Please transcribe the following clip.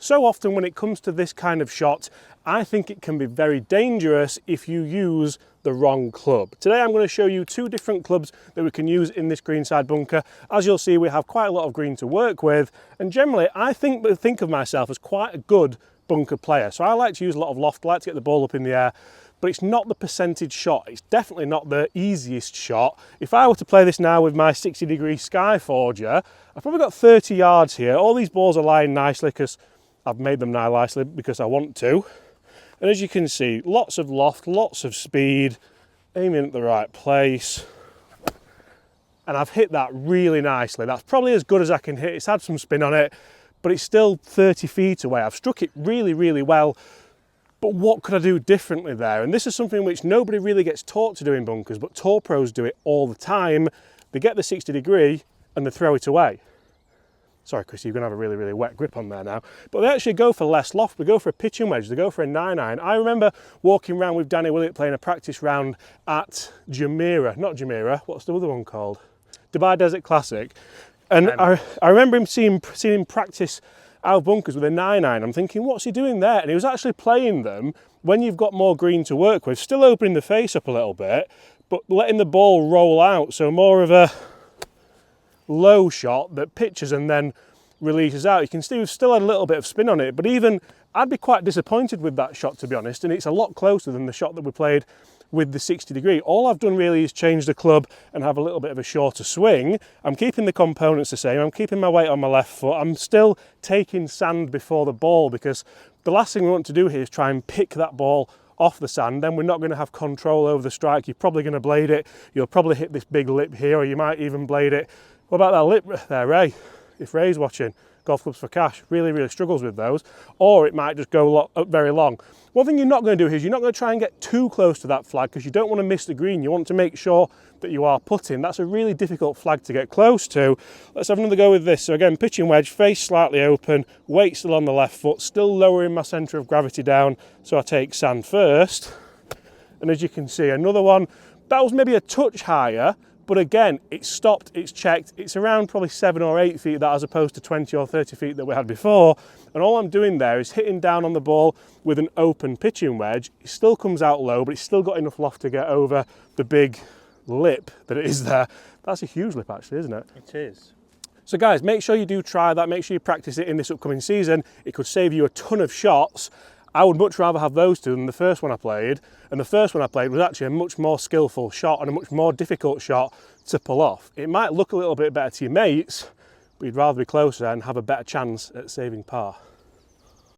So often when it comes to this kind of shot, I think it can be very dangerous if you use the wrong club. Today I'm going to show you two different clubs that we can use in this greenside bunker. As you'll see, we have quite a lot of green to work with, and generally I think of myself as quite a good bunker player. So I like to use a lot of loft, I like to get the ball up in the air, but it's not the percentage shot. It's definitely not the easiest shot. If I were to play this now with my 60-degree Skyforger, I've probably got 30 yards here. All these balls are lying nicely because I've made them lie nicely because I want to. And as you can see, lots of loft, lots of speed, aiming at the right place. And I've hit that really nicely. That's probably as good as I can hit. It's had some spin on it, but it's still 30 feet away. I've struck it really, really well. But what could I do differently there? And this is something which nobody really gets taught to do in bunkers, but tour pros do it all the time. They get the 60 degree and they throw it away. Sorry, Chris, you're going to have a really, really wet grip on there now. But they actually go for less loft. They go for a pitching wedge. They go for a 9-iron. I remember walking around with Danny Willett playing a practice round at Jumeirah. Not Jumeirah, what's the other one called? Dubai Desert Classic. And I remember him seeing him practice out of bunkers with a 9-iron. I'm thinking, what's he doing there? And he was actually playing them when you've got more green to work with, still opening the face up a little bit, but letting the ball roll out. So more of a low shot that pitches and then releases out. You can see we've still had a little bit of spin on it, but even I'd be quite disappointed with that shot, to be honest, and it's a lot closer than the shot that we played with the 60 degree. All I've done really is change the club and have a little bit of a shorter swing. I'm keeping the components the same. I'm keeping my weight on my left foot. I'm still taking sand before the ball, because the last thing we want to do here is try and pick that ball off the sand. Then we're not going to have control over the strike. You're probably going to blade it. You'll probably hit this big lip here, or you might even blade it. What about that lip there, Ray? If Ray's watching, Golf Clubs for Cash really, really struggles with those. Or it might just go very long. One thing you're not going to do here is you're not going to try and get too close to that flag, because you don't want to miss the green. You want to make sure that you are putting. That's a really difficult flag to get close to. Let's have another go with this. So again, pitching wedge, face slightly open, weight still on the left foot, still lowering my centre of gravity down, so I take sand first. And as you can see, another one, that was maybe a touch higher, but again, it's stopped, it's checked, it's around probably 7 or 8 feet, that as opposed to 20 or 30 feet that we had before. And all I'm doing there is hitting down on the ball with an open pitching wedge. It still comes out low, but it's still got enough loft to get over the big lip that it is there. That's a huge lip actually, isn't it? It is. So guys, make sure you do try that. Make sure you practice it in this upcoming season. It could save you a ton of shots. I would much rather have those two than the first one I played. And the first one I played was actually a much more skillful shot and a much more difficult shot to pull off. It might look a little bit better to your mates, but you'd rather be closer and have a better chance at saving par.